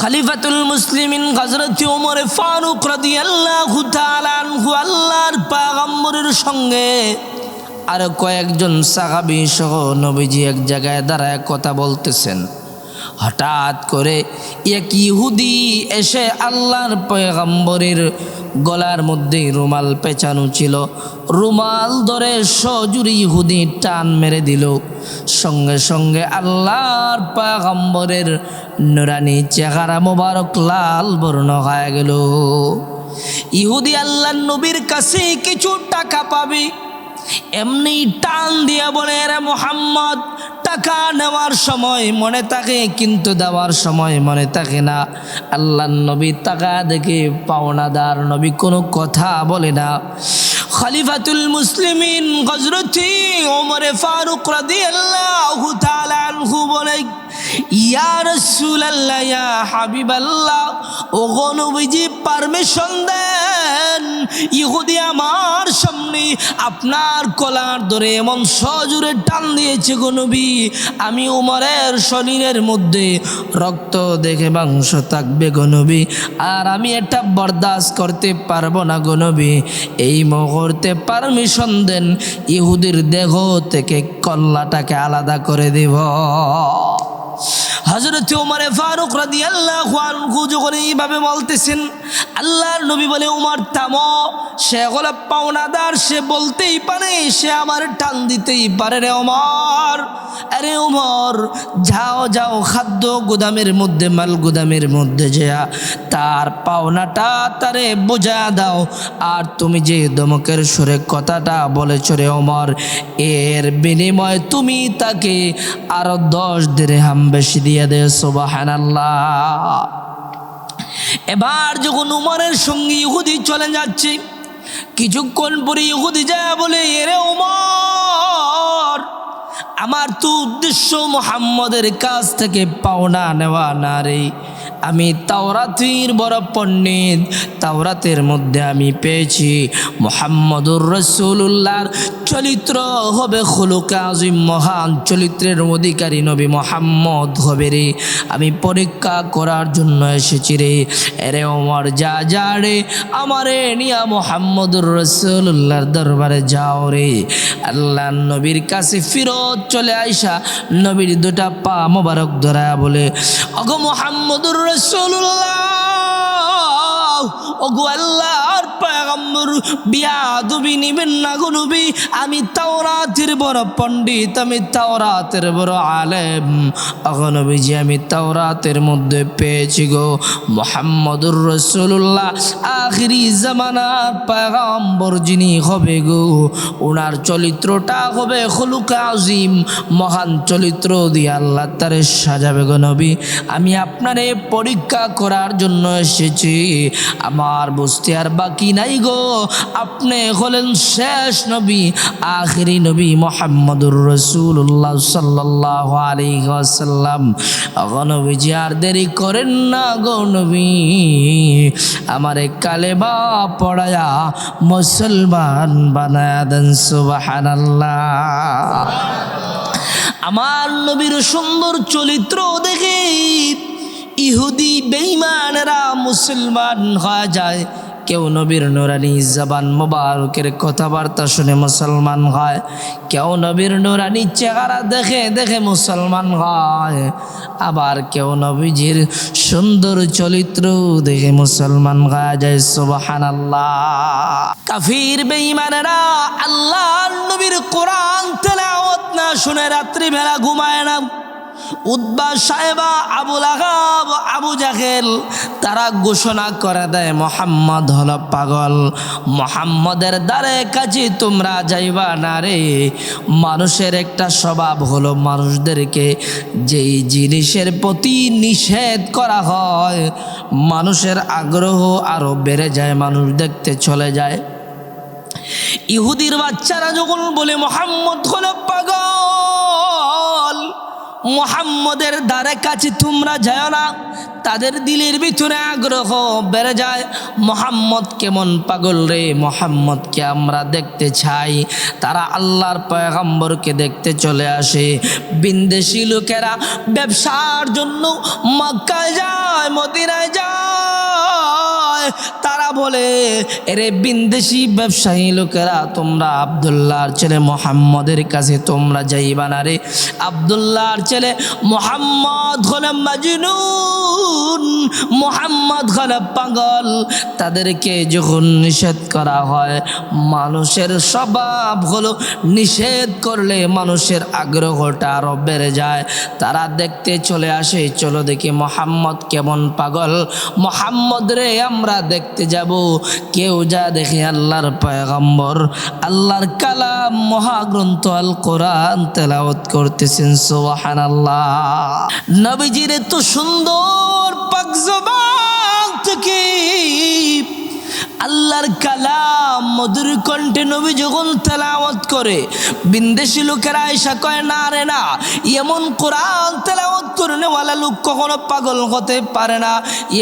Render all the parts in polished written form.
খলিফাতুল মুসলিমিন হযরত ওমর ফারুক রাদিয়াল্লাহু তাআলা আনহু আল্লাহর পয়গম্বরের সঙ্গে আর কয়েকজন সাহাবী সহ নবীজি এক জায়গায় দাঁড়ায় কথা বলতেছেন। হঠাৎ করে এক ইহুদি এসে আল্লাহর পয়গম্বরের গলার মধ্যে রুমাল পেঁচানো ছিল, রুমাল ধরে সজোরে ইহুদি টান মেরে দিল। সঙ্গে সঙ্গে আল্লাহর পয়গম্বরের নুরানি চেহারা মোবারক লাল বর্ণ হয়ে গেল। ইহুদি আল্লাহর নবীর কাছে কিছু টাকা পাবে এমনি টান দিয়ে বলে, রে মুহাম্মদ, টাকা নেওয়ার সময় মনে থাকে কিন্তু দেওয়ার সময় মনে থাকে না। আল্লাহর নবী টাকা দেখে পাওনাদার নবী কোনো কথা বলে না। খলিফাতুল মুসলিমিন হযরত ওমর ফারুক রাদিয়াল্লাহু তাআলা আনহু বলে, ইয়া রাসূলুল্লাহ, ইয়া হাবিবাল্লাহ, ওগো নবীজি পারমিশন দেন, ইহুদি আমার সামনে আপনার কলার ধরে এমন সজোরে টান দিয়েছে গো নবী, আমি ওমরের শরীরের মধ্যে রক্ত দেখে মাংস থাকবে গো নবী, আর আমি এটা বরদাস্ত করতে পারবো না গো নবী, এই মুহূর্তে পারমিশন দেন, ইহুদির দেহ থেকে কল্লাটাকে আলাদা করে দেব। হযরত ওমর ফারুক রাদিয়াল্লাহু আনহু যখন এইভাবে বলতেছেন, আল্লাহর নবী বলে, ওমর থামো, সে হলো পাওনাদার, সে বলতেই পারে, সে আমার টান দিতেই পারে। রে ওমর, আরে ওমর, যাও যাও, খাদ্য গুদামের মধ্যে, মাল গুদামের মধ্যে যা তার পাওনাটা তারে বোঝা দাও। আর তুমি যে ধমকের সুরে কথাটা বলেছ রে ওমর, এর বিনিময়ে তুমি তাকে আরো 10 দিরহাম বেশি দিয়ে দে। সুবহানাল্লাহ। এবার যখন উমরের সঙ্গে ইহুদি চলে যাচ্ছে, কিছুক্ষণ পরে ইহুদি যায় বলে, এরে ওমর, আমার তো উদ্দেশ্য মুহাম্মদের কাছ থেকে পাওনা নেওয়া না রে, আমি তাওরাতের বড় পণ্ডিত, তাওরাতের মধ্যে আমি পেয়েছি মুহাম্মদুর রাসূলুল্লাহর চরিত্র হবে খুলুকে আযীম, মহান চরিত্রের অধিকারী নবী মুহাম্মদ হবে রে, আমি পরীক্ষা করার জন্য এসেছি রে। এরে ওমর, যা যা রে, আমারে নিয়া মুহাম্মদুর রাসূলুল্লাহর দরবারে যাও রে। আল্লাহর নবীর কাছে ফিরত চলে আইসা নবীর দুটা পা মোবারক ধরা বলে, ওগো মুহাম্মদুর রাসূলুল্লাহ, ওগো আল্লাহর পয়গম্বর, বিয়াদবি নিবেন না গো নবী, আমি তাওরাতের বড় পণ্ডিত, আমি তাওরাতের বড় আলেম, ওগো নবীজি, আমি তাওরাতের মধ্যে পেয়েছি গো মুহাম্মদুর রাসূলুল্লাহ আখিরি জামানার পয়গম্বর যিনি হবে গো, ওনার চরিত্রটা হবে খুলুকে আযীম, মহান চরিত্র দিয়ে আল্লাহ তারে সাজাবে গো নবী, আমি আপনারে পরীক্ষা করার জন্য এসেছি, আমার বুঝতে আর বাকি নাই গো, আপনি হলেন শেষ নবী, আখিরি নবী মুহাম্মদুর রাসূলুল্লাহ সাল্লাল্লাহু আলাইহি ওয়াসাল্লাম। ওগো নবীজি, আর দেরি করেন না গো নবী, আমারে কালেমা পড়ায়া মুসলমান বানায়া দেন। সুবহানাল্লাহ। আমার নবীর সুন্দর চরিত্র দেখে ইহুদি বেঈমানেরা মুসলমান হয়ে যায়, কেউ নবীর নুরানি জবান মোবারকের কথাবার্তা শুনে মুসলমান হয়, কেউ নবীর নুরানি চেহারা দেখে দেখে মুসলমান হয়, আবার কেউ নবীজির সুন্দর চরিত্র দেখে মুসলমান হয়ে যায়। সুবহানাল্লাহ। কাফির বেঈমানেরা আল্লাহর নবীর কোরআন তেলাওয়াত না শুনে রাত্রিবেলা ঘুমায় না। উতবা, সাইবা, আবুল আহাব, আবু জাহেল তারা ঘোষণা করে দেয়, মুহাম্মদ হলো পাগল, মুহাম্মদের দ্বারে কাছে তোমরা যাইবা না রে। মানুষের একটা স্বভাব হলো, মানুষদেরকে যেই জিনিসের প্রতি নিষেধ করা হয় মানুষের আগ্রহ আরো বেড়ে যায়, মানুষ দেখতে চলে যায়। ইহুদির বাচ্চারা যখন বলে মুহাম্মদ হলো পাগল, মুহাম্মদের দ্বারে কাছে তোমরা যায় না, তাদের দিলের ভিতরে আগ্রহ বেড়ে যায়, মোহাম্মদ কেমন পাগল রে, মোহাম্মদকে আমরা দেখতে চাই। তারা আল্লাহর পয়গম্বরকে দেখতে চলে আসে। বিদেশি লোকেরা ব্যবসার জন্য মক্কায় যায়, মদিনায় যায়। তারা বলে, এরে বিদেশি ব্যবসায়ী লোকেরা, তোমরা আব্দুল্লাহর ছেলে মোহাম্মদের কাছে তোমরা যাইবা না রে। আব্দুল্লাহর ছেলে মোহাম্মদ হলে মাজনুন, মোহাম্মদ হলে পাগল। তাদেরকে যখন নিষেধ করা হয়, মানুষের স্বভাব হলো নিষেধ করলে মানুষের আগ্রহটা আরো বেড়ে যায়। তারা দেখতে চলে আসে, চলো দেখি মোহাম্মদ কেমন পাগল, মোহাম্মদ রে আমরা দেখতে যাব। কেউ যা দেখে আল্লাহর পয়গম্বর আল্লাহর কালাম মহাগ্রন্থ আল কোরআন তেলাওয়াত করতেছেন। সুবহানাল্লাহ। নবীজির এত সুন্দর পাক জবান থেকে আল্লাহর কালাম মধুর কণ্ঠে নবী যখন তেলাওয়াত করে, বিদেশি লোকেরা এসা কয়, না রে না, এমন কোরআন তেলাওয়াত করনেওয়ালা লোক কখনো পাগল হতে পারে না,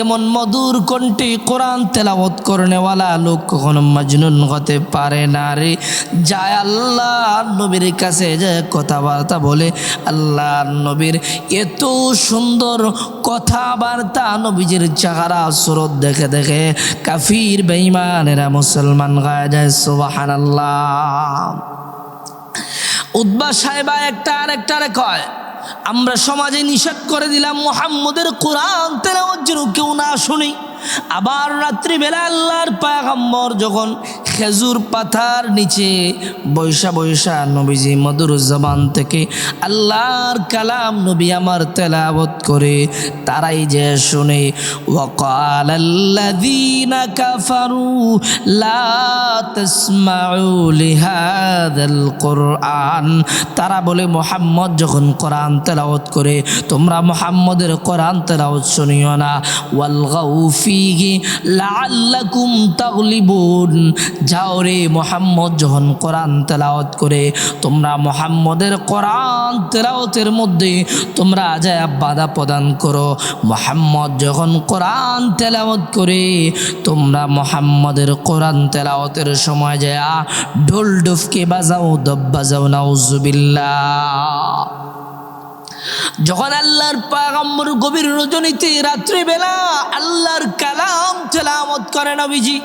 এমন মধুর কণ্ঠে কোরআন তেলাওয়াত করনেওয়ালা লোক কখনো মাজনুন হতে পারে না রে। যায় আল্লাহ নবীর কাছে যে কথাবার্তা বলে, আল্লাহ নবীর এত সুন্দর কথাবার্তা, নবীজির চেহারা সুরত দেখে দেখে কাফির বেঈমানেরা মুসলমান গায়ে যায়। সুবহানাল্লাহ। উতবা সাহেবা একটা আরেকটারে কয়, আমরা সমাজে নিষেধ করে দিলাম মুহাম্মদের কোরআন তেলাওয়াত যেন কেউ না শুনি। আবার রাত্রিবেলা আল্লাহর পয়গম্বর যখন খেজুর পাতার নিচে বৈশা বৈশা নবীজি মধুর জবান থেকে আল্লাহর কালাম নবী আমার তেলাওয়াত করে, তারাই যে শুনে, ওয়াকালাল্লাযীনা কাফারু লা তাসমাউ লিহাযাল কুরআন, তারা বলে মুহাম্মদ যখন কোরআন তেলাওয়াত করে তোমরা মুহাম্মদের কোরআন তেলাওয়াত শুনিও না। ওয়ালগাউ ফীহি লাআল্লাকুম তাগলিবুন, যাও রে মুহাম্মদ যখন কোরআন তেলাওয়াত করে তোমরা মুহাম্মদের কোরআন তেলাওয়াতের মধ্যে তোমরা যায় বাধা প্রদান করো। মুহাম্মদ যখন কোরআন তেলাওয়াত করে তোমরা মুহাম্মদের কোরআন তেলাওয়াতের সময় যায় ঢোল ডুফকে বাজাও, দব বাজাও। নাউজুবিল্লাহ। যখন আল্লাহর পয়গম্বর গভীর রজনীতে রাত্রিবেলা আল্লাহর কালাম তেলাওয়াত করে নবীজি,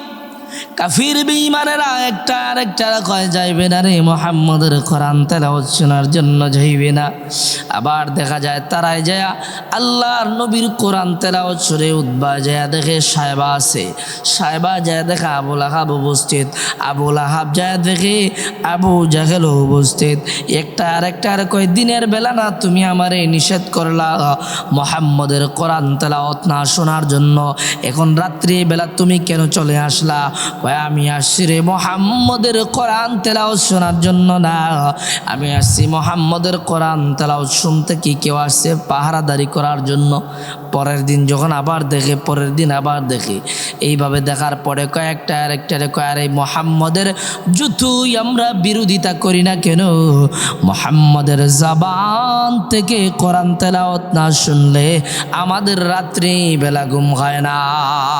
কাফির বেঈমানেরা একটা আরেকটা কয়, যাইবে না রে মুহাম্মদের কোরআন তেলাওয়াত শোনার জন্য, যাইবে না। আবার দেখা যায় তারাই যায় আল্লাহর নবীর কোরআন তেলাওয়াত শুনে উতবা যায় দেখে সাহেবা আছে, সাহেবা যায় দেখে আবুল আহাব উপস্থিত, আবুল আহাব যায় দেখে আবু জাহেল উপস্থিত। একটা আরেকটা কয়, দিনের বেলা না তুমি আমারে নিষেধ করলা মুহাম্মদের কোরআন তেলাওয়াত না শোনার জন্য, এখন রাত্রিবেলা তুমি কেন চলে আসলা? আমি আসছি রে মুহাম্মদের কোরআন তেলাওয়াত শোনার জন্য না, আমি আসছি মুহাম্মদের কোরআন তেলাওয়াত শুনতে। কি কেউ আসছে পাহারাদারি করার জন্য? পরের দিন যখন আবার দেখে, পরের দিন আবার দেখে, এইভাবে দেখার পরে কয়েকটা আরেকটারে কয়, আরে মুহাম্মদের যতই আমরা বিরোধিতা করি না কেন, মুহাম্মদের জবান থেকে কোরআন তেলাওয়াত না শুনলে আমাদের রাত্রি বেলা ঘুম হয় না।